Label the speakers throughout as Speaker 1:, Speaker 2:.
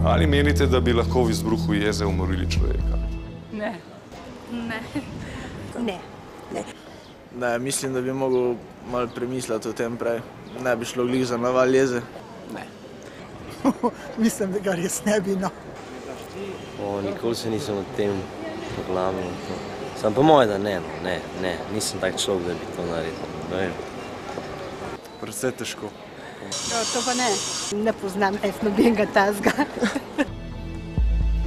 Speaker 1: Ali menite, da bi lahko v izbruhu jeze umorili človeka?
Speaker 2: Ne.
Speaker 3: Ne.
Speaker 4: Ne.
Speaker 5: Ne, mislim, da bi mogel malo premisliti o tem prej. Ne bi šlo glih za naval jeze.
Speaker 6: Ne.
Speaker 4: Mislim, da ga res ne bi, no.
Speaker 7: Nikoli se nisem nad tem poglavil. Sam po moje, da ne, nisem tak človek, da bi to naredil.
Speaker 1: Predvsej težko.
Speaker 3: To pa ne.
Speaker 4: Ne poznam nobenega tazga.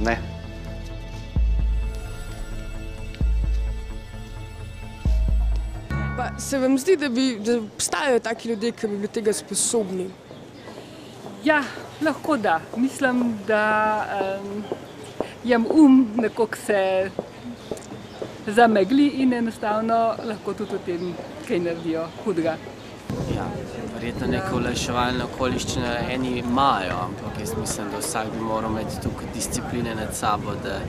Speaker 6: Ne.
Speaker 8: Pa se vam zdi, da obstajajo taki ljudje, ki bi bili tega sposobni?
Speaker 2: Ja, lahko da. Mislim, da jim nekako se zamegli in enostavno lahko tudi v tem kaj naredijo hudega.
Speaker 9: Ja, verjetno neke olajševalne okoliščine eni imajo, ampak jaz mislim, da vsak bi moral imeti tukaj discipline nad sabo, da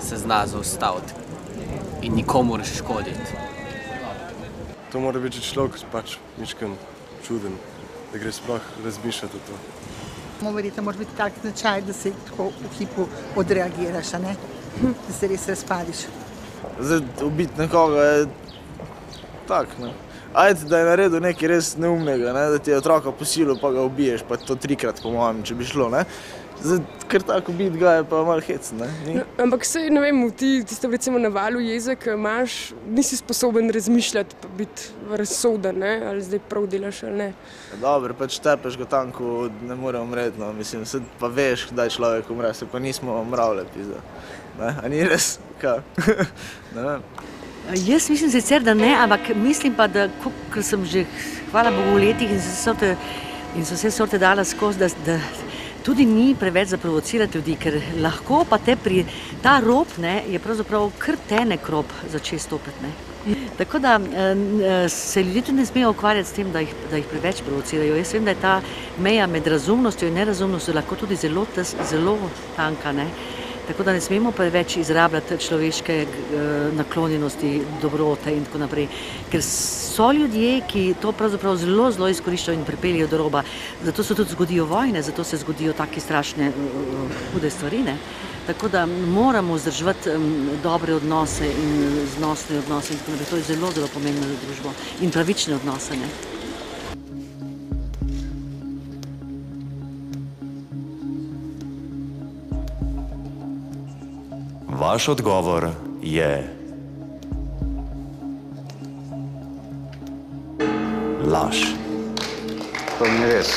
Speaker 9: se zna zaustaviti in nikomur škoditi.
Speaker 1: To mora biti človek pač mičkam čuden, da gre sploh razmišljati o to.
Speaker 4: Verjetno mora biti tak značaj, da se tako v hipu odreagiraš, a ne? Da se res razpadiš.
Speaker 5: Zdaj, ubiti nekoga je tak, ne. Ajde, da je naredil nekaj res neumnega, ne? Da ti je otroka posilil, pa ga ubiješ, pa to 3-krat po mojem, če bi šlo, ne. Zdaj, ker tako ubiti ga je pa malo hecen, ne.
Speaker 8: Ampak sej, ne vem, ti ste recimo na valu jeze, ki imaš, nisi sposoben razmišljati, pa biti razsoden, ne, ali zdaj prav delaš ali ne.
Speaker 5: Dobro, pač tepeš ga tam, ko ne more umreti, no, mislim, se pa veš, kdaj človek umre, se pa nismo mravlje, pizda. Ne, a ni res, kaj? Ne vem.
Speaker 10: Jaz mislim sicer, da ne, ampak mislim pa, da, ker sem že, hvala Bogu, v letih in so vse sorte dala skozi, da tudi ni preveč zaprovocirati ljudi, ker lahko pa ta rob, ne, je pravzaprav kar tenek rob začeti stopiti, ne. Tako da se ljudje tudi ne smejo ukvarjati s tem, da jih preveč provocirajo. Jaz vem, da je ta meja med razumnostjo in nerazumnostjo lahko tudi zelo tanka, ne. Tako da ne smemo preveč izrabljati človeške naklonjenosti, dobrote in tako naprej. Ker so ljudje, ki to pravzaprav zelo izkoriščajo in pripeljejo do roba. Zato se tudi zgodijo vojne, zato se zgodijo take strašne hude stvari, ne. Tako da moramo vzdrževati dobre odnose in znosne odnose in tako naprej. To je zelo pomembno za družbo. In pravične odnose, ne.
Speaker 11: Vaš odgovor je laž.
Speaker 6: To ni res.